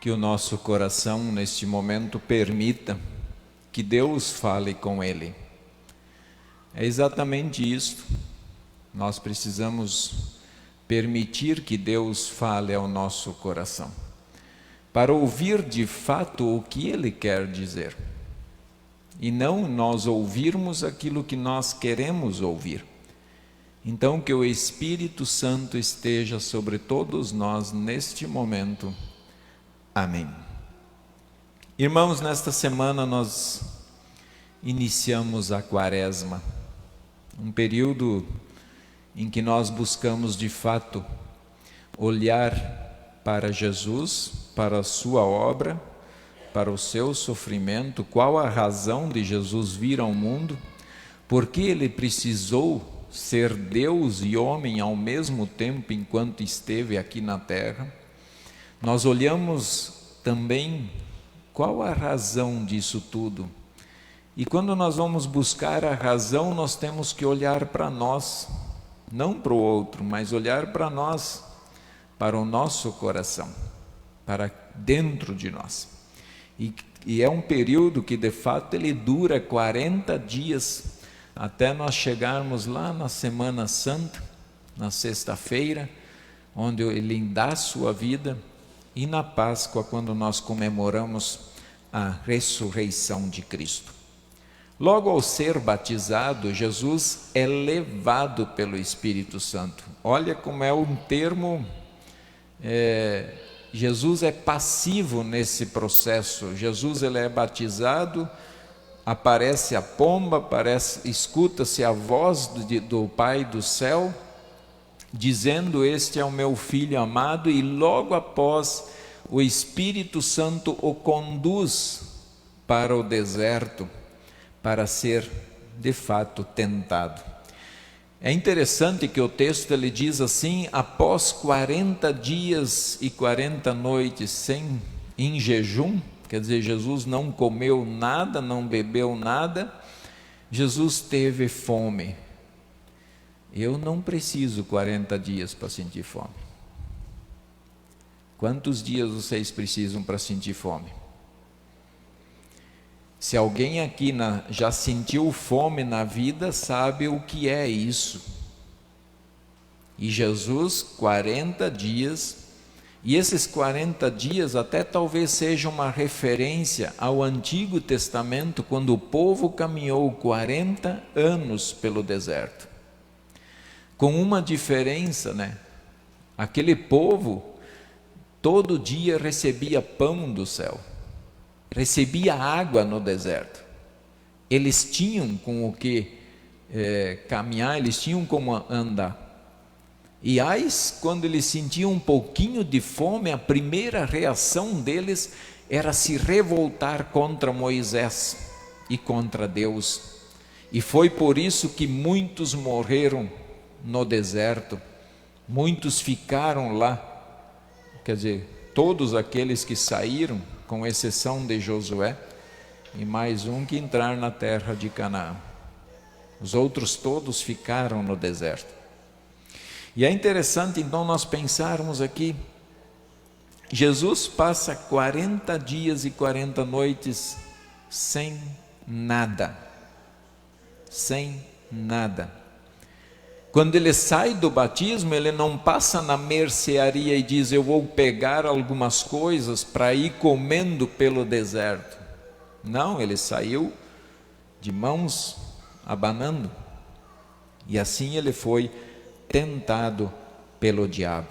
que o nosso coração neste momento permita que Deus fale com ele. É exatamente isso. Nós precisamos permitir que Deus fale ao nosso coração, para ouvir de fato o que Ele quer dizer, e não nós ouvirmos aquilo que nós queremos ouvir. Então, que o Espírito Santo esteja sobre todos nós neste momento. Amém. Irmãos, nesta semana nós iniciamos a Quaresma, um período em que nós buscamos de fato olhar para Jesus, para a sua obra, para o seu sofrimento, qual a razão de Jesus vir ao mundo, por que ele precisou ser Deus e homem ao mesmo tempo enquanto esteve aqui na terra. Nós olhamos também qual a razão disso tudo. E quando nós vamos buscar a razão, nós temos que olhar para nós, não para o outro, mas olhar para nós, para o nosso coração, para dentro de nós. E é um período que de fato ele dura 40 dias, até nós chegarmos lá na Semana Santa, na sexta-feira, onde ele dá a sua vida, e na Páscoa, quando nós comemoramos a ressurreição de Cristo. Logo ao ser batizado, Jesus é levado pelo Espírito Santo. Olha como é um termo, Jesus é passivo nesse processo. Jesus ele é batizado, aparece a pomba, escuta-se a voz do Pai do céu, dizendo: este é o meu Filho amado, e logo após o Espírito Santo o conduz para o deserto, para ser de fato tentado. É interessante que o texto ele diz assim: após 40 dias e 40 noites em jejum, quer dizer, Jesus não comeu nada, não bebeu nada, Jesus teve fome. Eu não preciso 40 dias para sentir fome. Quantos dias vocês precisam para sentir fome? Se alguém aqui já sentiu fome na vida, sabe o que é isso. E Jesus, 40 dias, e esses 40 dias até talvez seja uma referência ao Antigo Testamento, quando o povo caminhou 40 anos pelo deserto. Com uma diferença, né? Aquele povo todo dia recebia pão do céu, recebia água no deserto. Eles tinham com o que caminhar, eles tinham como andar. E quando eles sentiam um pouquinho de fome, a primeira reação deles era se revoltar contra Moisés e contra Deus. E foi por isso que muitos morreram no deserto, muitos ficaram lá. Quer dizer, todos aqueles que saíram, com exceção de Josué, e mais um que entrar na terra de Canaã. Os outros todos ficaram no deserto. E é interessante então nós pensarmos aqui, Jesus passa 40 dias e 40 noites sem nada. Sem nada. Quando ele sai do batismo, ele não passa na mercearia e diz: eu vou pegar algumas coisas para ir comendo pelo deserto. Não, ele saiu de mãos abanando. E assim ele foi tentado pelo diabo.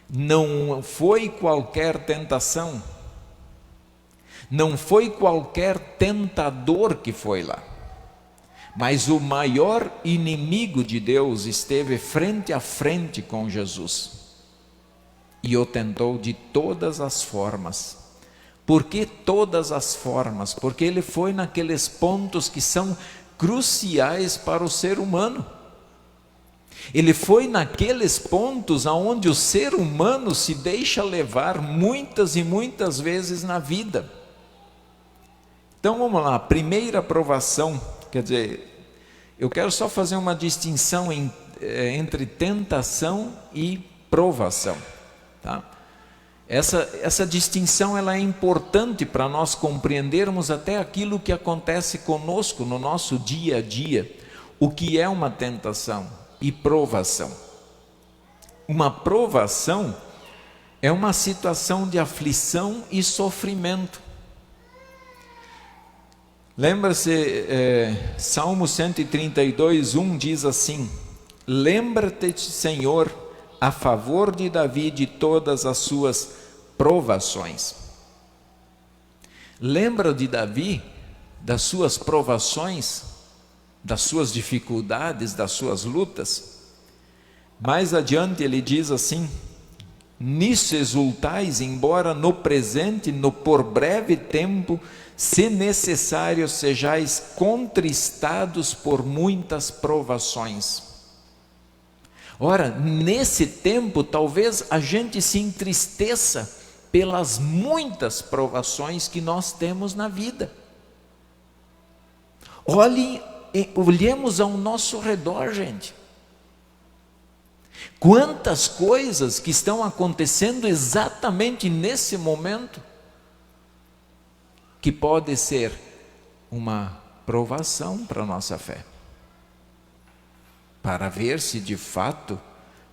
Não foi qualquer tentação, não foi qualquer tentador que foi lá. Mas o maior inimigo de Deus esteve frente a frente com Jesus e o tentou de todas as formas. Por que todas as formas? Porque ele foi naqueles pontos que são cruciais para o ser humano. Ele foi naqueles pontos onde o ser humano se deixa levar muitas e muitas vezes na vida. Então vamos lá, primeira provação. Quer dizer, eu quero só fazer uma distinção entre tentação e provação, tá? Essa distinção ela é importante para nós compreendermos até aquilo que acontece conosco no nosso dia a dia, o que é uma tentação e provação. Uma provação é uma situação de aflição e sofrimento. Lembra-se, Salmo 132, 1 diz assim: lembra-te, Senhor, a favor de Davi de todas as suas provações. Lembra de Davi das suas provações, das suas dificuldades, das suas lutas? Mais adiante ele diz assim: nisso exultais, embora no presente, por breve tempo, se necessário, sejais contristados por muitas provações. Ora, nesse tempo, talvez a gente se entristeça pelas muitas provações que nós temos na vida. Olhemos ao nosso redor, gente. Quantas coisas que estão acontecendo exatamente nesse momento, que pode ser uma provação para a nossa fé, para ver se de fato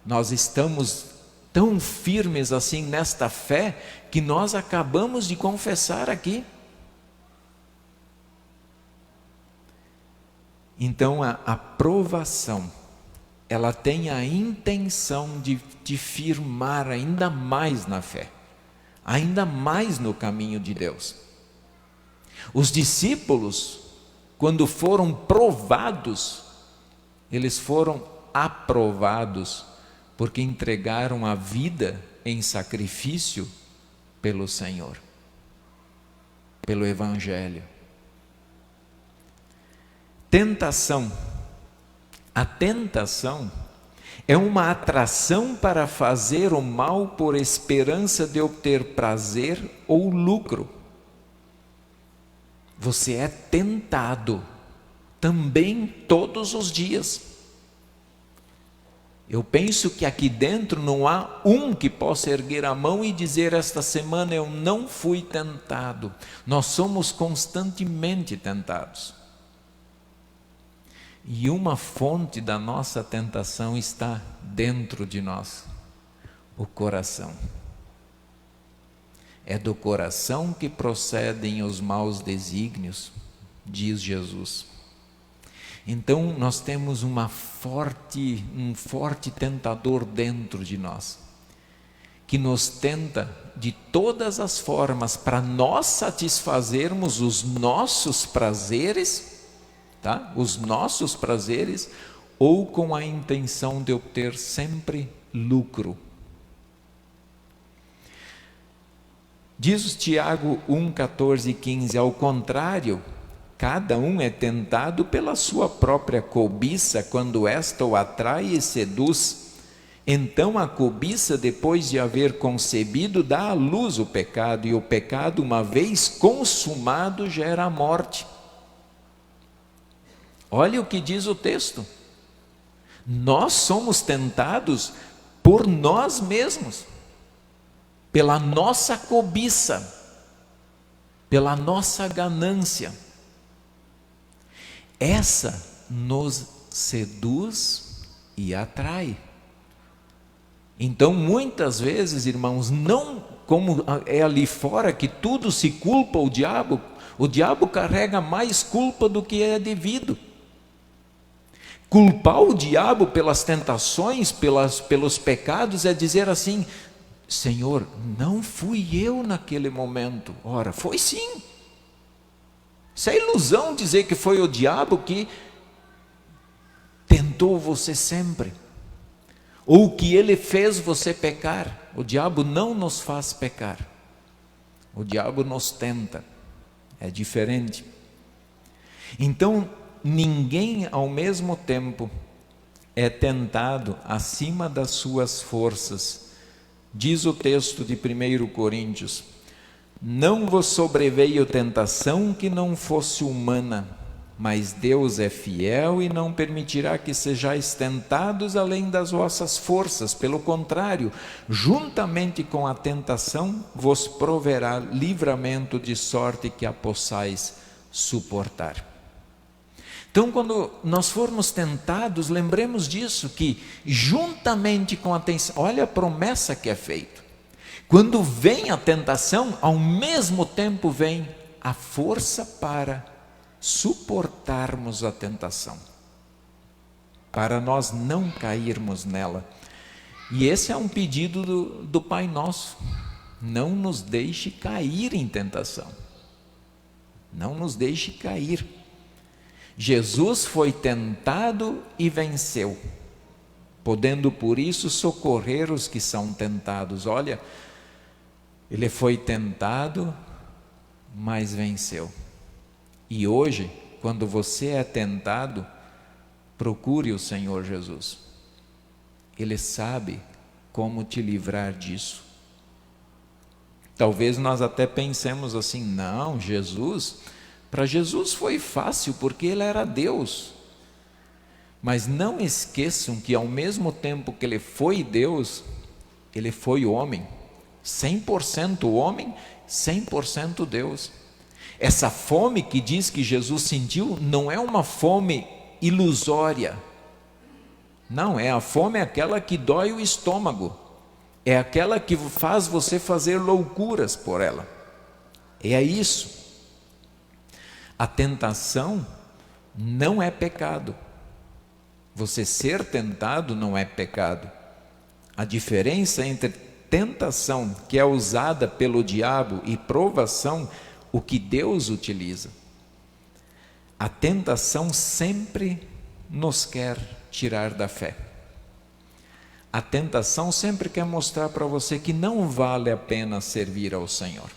nós estamos tão firmes assim nesta fé que nós acabamos de confessar aqui. Então a provação, ela tem a intenção de firmar ainda mais na fé, ainda mais no caminho de Deus. Os discípulos, quando foram provados, eles foram aprovados, porque entregaram a vida em sacrifício pelo Senhor, pelo Evangelho. Tentação. A tentação é uma atração para fazer o mal por esperança de obter prazer ou lucro. Você é tentado também todos os dias. Eu penso que aqui dentro não há um que possa erguer a mão e dizer: esta semana eu não fui tentado. Nós somos constantemente tentados. E uma fonte da nossa tentação está dentro de nós, o coração. É do coração que procedem os maus desígnios, diz Jesus. Então nós temos um forte tentador dentro de nós, que nos tenta de todas as formas para nós satisfazermos os nossos prazeres, tá? Os nossos prazeres, ou com a intenção de obter sempre lucro. Diz Tiago 1, 14 e 15, ao contrário, cada um é tentado pela sua própria cobiça, quando esta o atrai e seduz. Então a cobiça, depois de haver concebido, dá à luz o pecado, e o pecado, uma vez consumado, gera a morte. Olha o que diz o texto. Nós somos tentados por nós mesmos, pela nossa cobiça, pela nossa ganância. Essa nos seduz e atrai. Então, muitas vezes, irmãos, não como é ali fora que tudo se culpa o diabo carrega mais culpa do que é devido. Culpar o diabo pelas tentações, pelos pecados, é dizer assim: Senhor, não fui eu naquele momento. Ora, foi sim. Isso é ilusão dizer que foi o diabo que tentou você sempre, ou que ele fez você pecar. O diabo não nos faz pecar, o diabo nos tenta, é diferente. Então, ninguém ao mesmo tempo é tentado acima das suas forças. Diz o texto de 1 Coríntios: não vos sobreveio tentação que não fosse humana, Mas Deus é fiel e não permitirá que sejais tentados além das vossas forças. Pelo contrário, juntamente com a tentação, vos proverá livramento, de sorte que a possais suportar. Então, quando nós formos tentados, lembremos disso, que juntamente com a tentação, olha a promessa que é feita. Quando vem a tentação, ao mesmo tempo vem a força para suportarmos a tentação, para nós não cairmos nela. E esse é um pedido do Pai Nosso: não nos deixe cair em tentação, não nos deixe cair. Jesus foi tentado e venceu, podendo por isso socorrer os que são tentados. Olha, ele foi tentado, mas venceu. E hoje, quando você é tentado, procure o Senhor Jesus. Ele sabe como te livrar disso. Talvez nós até pensemos assim: não, para Jesus foi fácil porque ele era Deus. Mas não esqueçam que ao mesmo tempo que ele foi Deus, ele foi homem. 100% homem, 100% Deus. Essa fome que diz que Jesus sentiu não é uma fome ilusória. Não, a fome é aquela que dói o estômago. É aquela que faz você fazer loucuras por ela. É isso. A tentação não é pecado. Você ser tentado não é pecado. A diferença entre tentação, que é usada pelo diabo, e provação, o que Deus utiliza. A tentação sempre nos quer tirar da fé. A tentação sempre quer mostrar para você que não vale a pena servir ao Senhor.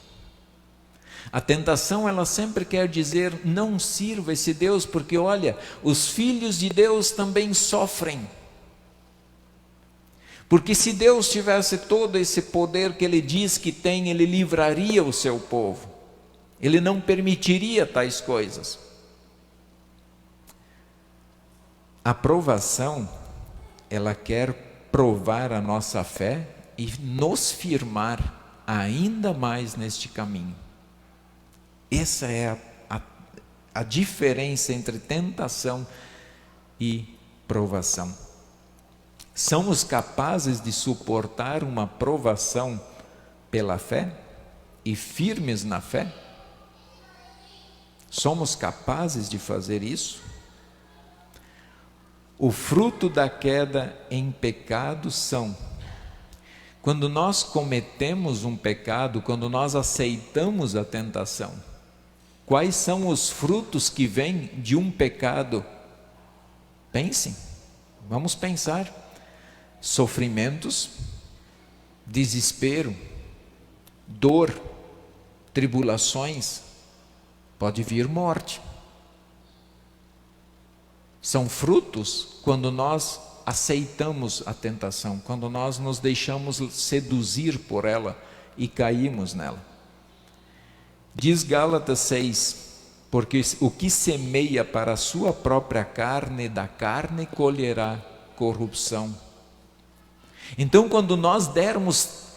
A tentação, ela sempre quer dizer: não sirva esse Deus, porque olha, os filhos de Deus também sofrem. Porque se Deus tivesse todo esse poder que Ele diz que tem, Ele livraria o seu povo. Ele não permitiria tais coisas. A provação, ela quer provar a nossa fé e nos firmar ainda mais neste caminho. Essa é a diferença entre tentação e provação. Somos capazes de suportar uma provação pela fé e firmes na fé? Somos capazes de fazer isso? O fruto da queda em pecado são: quando nós cometemos um pecado, quando nós aceitamos a tentação, quais são os frutos que vêm de um pecado? Pensem, vamos pensar: sofrimentos, desespero, dor, tribulações, pode vir morte. São frutos quando nós aceitamos a tentação, quando nós nos deixamos seduzir por ela e caímos nela. Diz Gálatas 6: porque o que semeia para a sua própria carne, da carne colherá corrupção. Então, quando nós dermos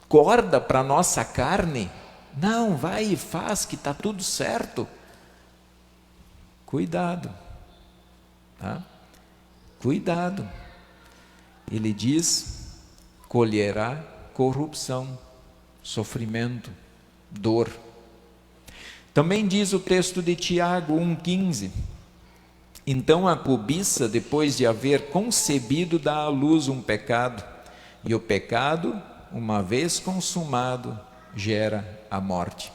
corda para a nossa carne, não, vai e faz que está tudo certo. Cuidado, tá? Cuidado. Ele diz: colherá corrupção, sofrimento, dor. Também diz o texto de Tiago 1,15: então a cobiça, depois de haver concebido, dá à luz um pecado, e o pecado, uma vez consumado, gera a morte.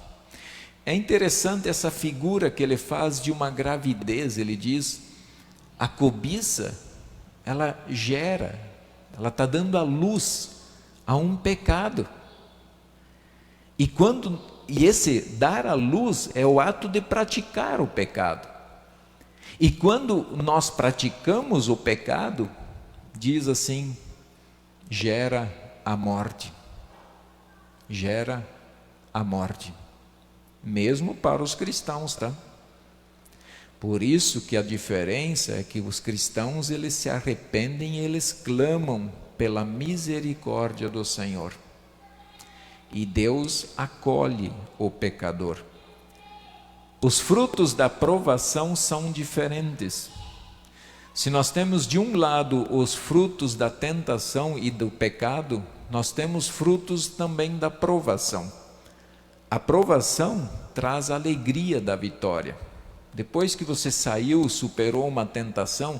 É interessante essa figura que ele faz de uma gravidez. Ele diz: a cobiça, ela gera, ela está dando à luz a um pecado. E esse dar à luz é o ato de praticar o pecado. E quando nós praticamos o pecado, diz assim, gera a morte. Gera a morte. Mesmo para os cristãos, tá? Por isso que a diferença é que os cristãos, eles se arrependem e eles clamam pela misericórdia do Senhor. E Deus acolhe o pecador. Os frutos da provação são diferentes. Se nós temos de um lado os frutos da tentação e do pecado, nós temos frutos também da provação. A provação traz a alegria da vitória. Depois que você saiu, superou uma tentação,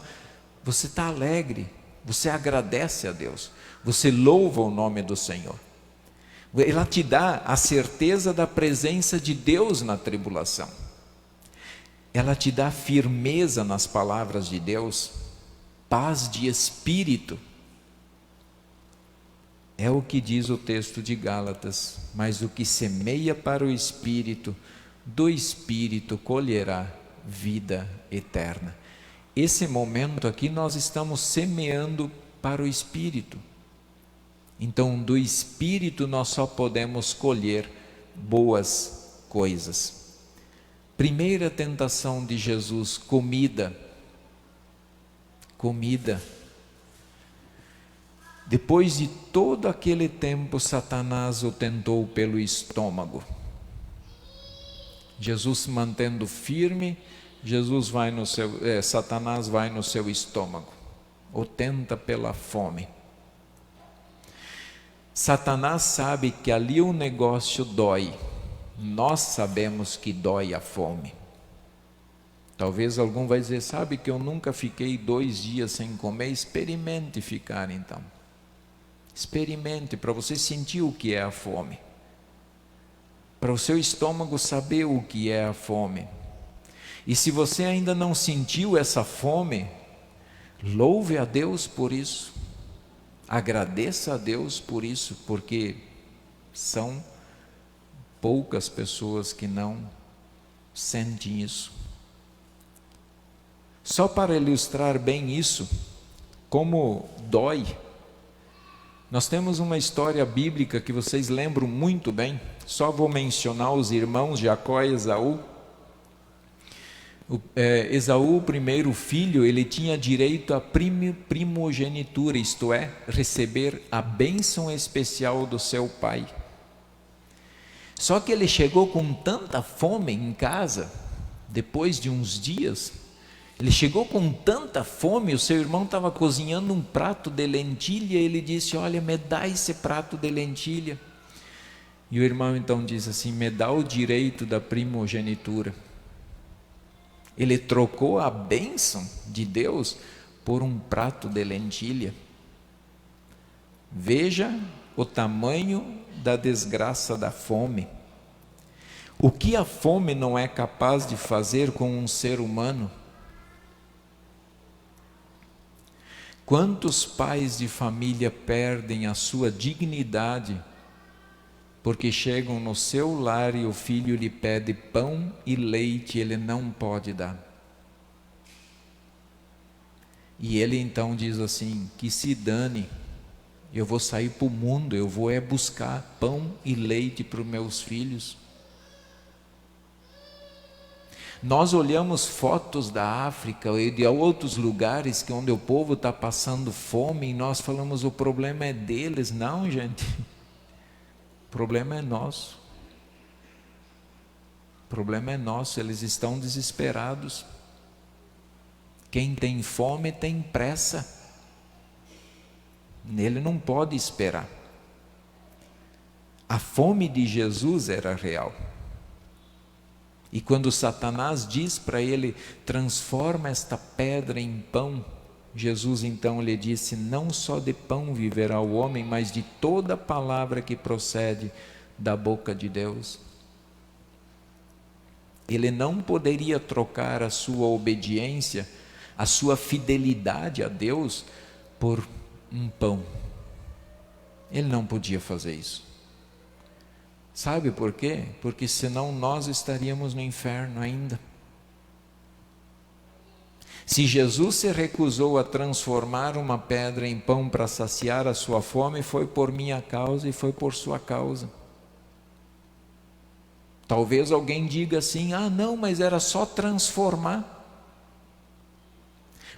você está alegre, você agradece a Deus, você louva o nome do Senhor. Ela te dá a certeza da presença de Deus na tribulação. Ela te dá firmeza nas palavras de Deus, paz de espírito. É o que diz o texto de Gálatas: mas o que semeia para o espírito, do espírito colherá vida eterna. Esse momento aqui nós estamos semeando para o espírito. Então, do espírito nós só podemos colher boas coisas. Primeira tentação de Jesus: comida. Depois de todo aquele tempo, Satanás o tentou pelo estômago. Jesus se mantendo firme, Satanás vai no seu estômago, o tenta pela fome. Satanás sabe que ali o negócio dói. Nós sabemos que dói a fome. Talvez algum vai dizer: sabe que eu nunca fiquei 2 dias sem comer? Experimente ficar então. Experimente para você sentir o que é a fome. Para o seu estômago saber o que é a fome. E se você ainda não sentiu essa fome, louve a Deus por isso. Agradeça a Deus por isso, porque são poucas pessoas que não sentem isso. Só para ilustrar bem isso, como dói, nós temos uma história bíblica que vocês lembram muito bem. Só vou mencionar os irmãos Jacó e Esaú. Esaú, o primeiro filho, ele tinha direito à primogenitura, isto é, receber a bênção especial do seu pai. Só que ele chegou com tanta fome em casa, depois de uns dias, ele chegou com tanta fome, o seu irmão estava cozinhando um prato de lentilha, e ele disse: olha, me dá esse prato de lentilha. E o irmão então diz assim: me dá o direito da primogenitura. Ele trocou a bênção de Deus por um prato de lentilha. Veja o tamanho da desgraça da fome. O que a fome não é capaz de fazer com um ser humano? Quantos pais de família perdem a sua dignidade porque chegam no seu lar e o filho lhe pede pão e leite, ele não pode dar. E ele então diz assim: que se dane, eu vou sair para o mundo, eu vou buscar pão e leite para os meus filhos. Nós olhamos fotos da África e de outros lugares onde o povo está passando fome, e nós falamos: o problema é deles. Não, gente. O problema é nosso. O problema é nosso, eles estão desesperados. Quem tem fome tem pressa. Ele não pode esperar. A fome de Jesus era real. E quando Satanás diz para ele: transforma esta pedra em pão, Jesus então lhe disse: não só de pão viverá o homem, mas de toda palavra que procede da boca de Deus. Ele não poderia trocar a sua obediência, a sua fidelidade a Deus por um pão. Ele não podia fazer isso. Sabe por quê? Porque senão nós estaríamos no inferno ainda. Se Jesus se recusou a transformar uma pedra em pão para saciar a sua fome, foi por minha causa e foi por sua causa. Talvez alguém diga assim: ah não, mas era só transformar.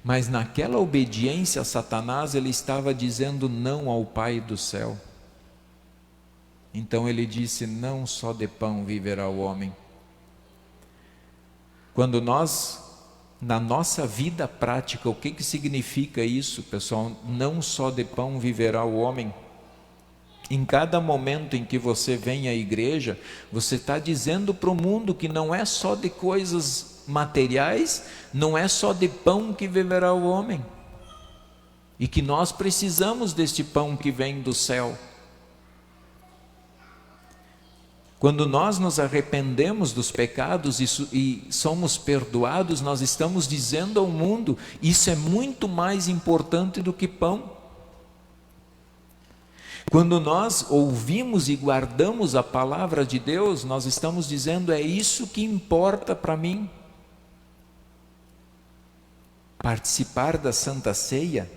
Mas naquela obediência a Satanás, ele estava dizendo não ao Pai do céu. Então ele disse: não só de pão viverá o homem. Quando nós, na nossa vida prática, o que significa isso, pessoal? Não só de pão viverá o homem. Em cada momento em que você vem à igreja, você está dizendo para o mundo que não é só de coisas materiais, não é só de pão que viverá o homem, e que nós precisamos deste pão que vem do céu. Quando nós nos arrependemos dos pecados e somos perdoados, nós estamos dizendo ao mundo: isso é muito mais importante do que pão. Quando nós ouvimos e guardamos a palavra de Deus, nós estamos dizendo: é isso que importa para mim. Participar da Santa Ceia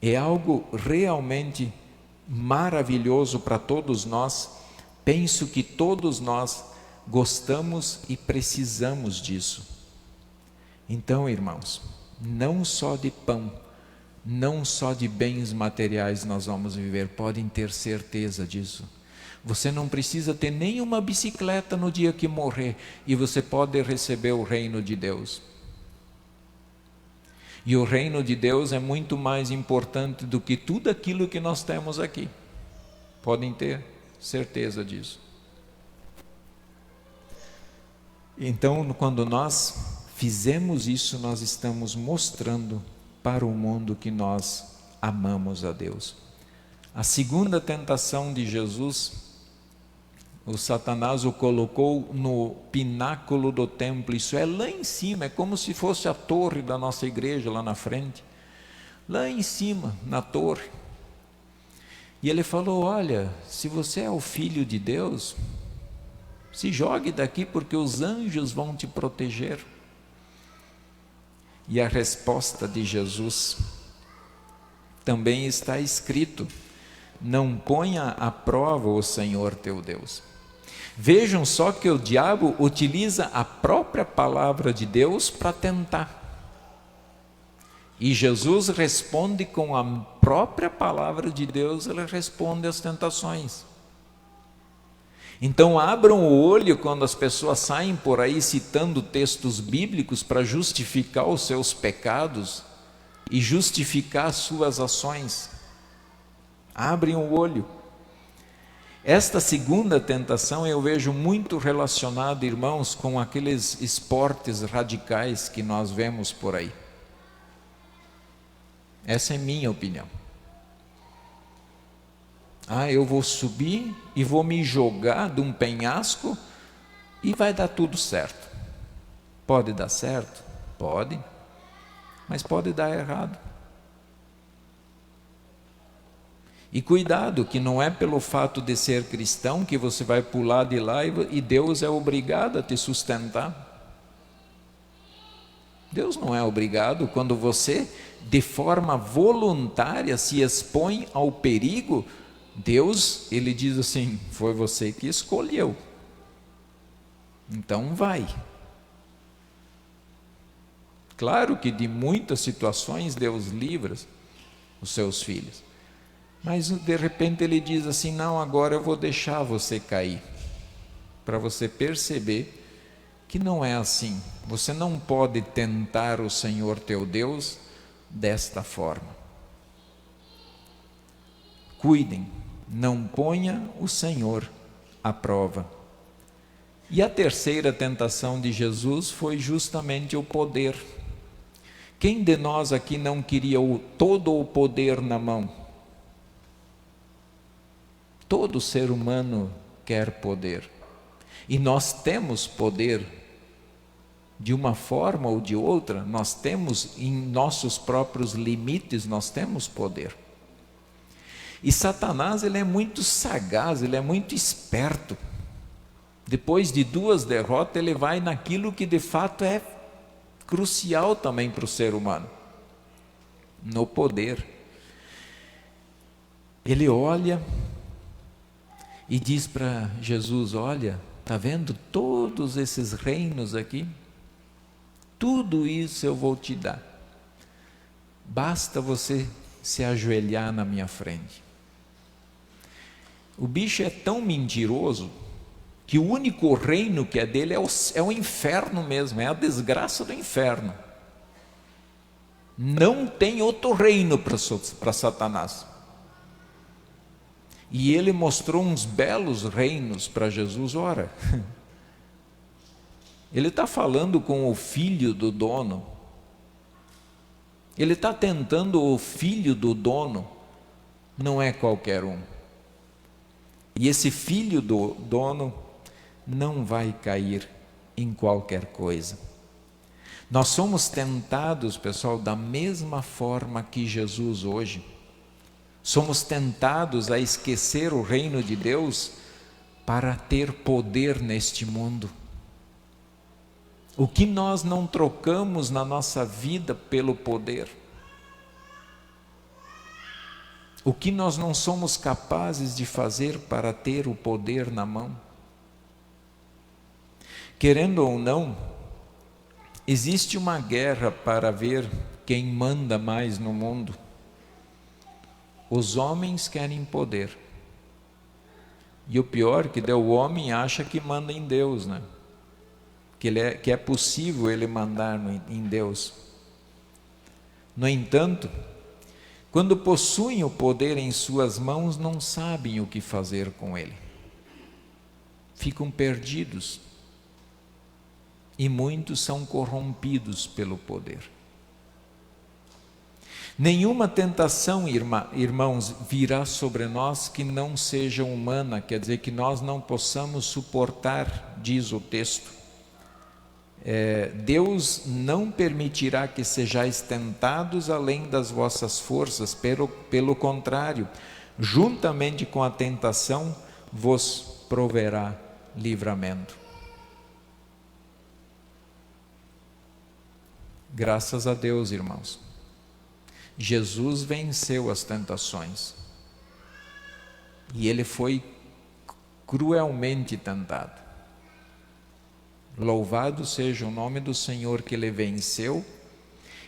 é algo realmente maravilhoso para todos nós. Penso que todos nós gostamos e precisamos disso. Então, irmãos, não só de pão, não só de bens materiais nós vamos viver, podem ter certeza disso. Você não precisa ter nenhuma bicicleta no dia que morrer e você pode receber o reino de Deus. E o reino de Deus é muito mais importante do que tudo aquilo que nós temos aqui. Podem ter certeza disso. Então, quando nós fizemos isso, nós estamos mostrando para o mundo que nós amamos a Deus. A segunda tentação de Jesus, o Satanás o colocou no pináculo do templo. Isso é lá em cima, é como se fosse a torre da nossa igreja lá na frente, lá em cima, na torre. E ele falou: olha, se você é o filho de Deus, se jogue daqui, porque os anjos vão te proteger. E a resposta de Jesus também está escrito: não ponha à prova o Senhor teu Deus. Vejam só que o diabo utiliza a própria palavra de Deus para tentar. E Jesus responde com a própria palavra de Deus, ele responde às tentações. Então abram o olho quando as pessoas saem por aí citando textos bíblicos para justificar os seus pecados e justificar as suas ações. Abrem o olho. Esta segunda tentação eu vejo muito relacionada, irmãos, com aqueles esportes radicais que nós vemos por aí. Essa é minha opinião. Eu vou subir e vou me jogar de um penhasco e vai dar tudo certo. Pode dar certo? Pode, mas pode dar errado. E cuidado, que não é pelo fato de ser cristão que você vai pular de lá e Deus é obrigado a te sustentar. Deus não é obrigado. Quando você, de forma voluntária, se expõe ao perigo, Deus, ele diz assim: foi você que escolheu, então vai. Claro que de muitas situações Deus livra os seus filhos, mas de repente ele diz assim: não, agora eu vou deixar você cair, para você perceber que não é assim. Você não pode tentar o Senhor teu Deus desta forma. Cuidem, não ponha o Senhor à prova. E a terceira tentação de Jesus foi justamente o poder. Quem de nós aqui não queria todo o poder na mão? Todo ser humano quer poder. E nós temos poder, de uma forma ou de outra, nós temos em nossos próprios limites, nós temos poder. E Satanás, ele é muito sagaz, ele é muito esperto. Depois de 2 derrotas, ele vai naquilo que de fato é crucial também para o ser humano, no poder. Ele olha e diz para Jesus: olha, está vendo todos esses reinos aqui? Tudo isso eu vou te dar. Basta você se ajoelhar na minha frente. O bicho é tão mentiroso que o único reino que é dele é o inferno mesmo, é a desgraça do inferno. Não tem outro reino para Satanás. E ele mostrou uns belos reinos para Jesus. Ora, ele está falando com o filho do dono. Ele está tentando o filho do dono, não é qualquer um. E esse filho do dono não vai cair em qualquer coisa. Nós somos tentados, pessoal, da mesma forma que Jesus hoje. Somos tentados a esquecer o reino de Deus para ter poder neste mundo. O que nós não trocamos na nossa vida pelo poder? O que nós não somos capazes de fazer para ter o poder na mão? Querendo ou não, existe uma guerra para ver quem manda mais no mundo. Os homens querem poder. E o pior que o homem acha que manda em Deus, né? Que é possível ele mandar em Deus. No entanto, quando possuem o poder em suas mãos, não sabem o que fazer com ele. Ficam perdidos. E muitos são corrompidos pelo poder. Nenhuma tentação, irmãos, virá sobre nós que não seja humana, quer dizer, que nós não possamos suportar, diz o texto. Deus não permitirá que sejais tentados além das vossas forças, pelo contrário, juntamente com a tentação, vos proverá livramento. Graças a Deus, irmãos, Jesus venceu as tentações e ele foi cruelmente tentado. Louvado seja o nome do Senhor, que ele venceu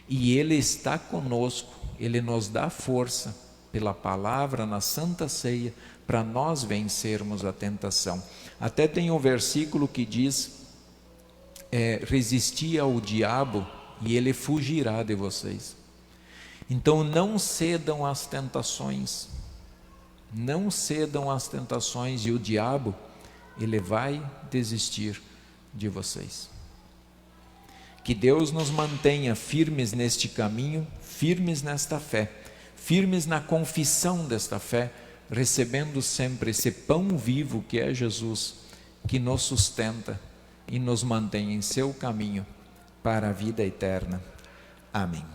e ele está conosco, ele nos dá força pela palavra na Santa Ceia para nós vencermos a tentação. Até tem um versículo que diz: resistir ao diabo e ele fugirá de vocês. Então não cedam às tentações, não cedam às tentações, e o diabo, ele vai desistir de vocês. Que Deus nos mantenha firmes neste caminho, firmes nesta fé, firmes na confissão desta fé, recebendo sempre esse pão vivo que é Jesus, que nos sustenta e nos mantém em seu caminho para a vida eterna. Amém.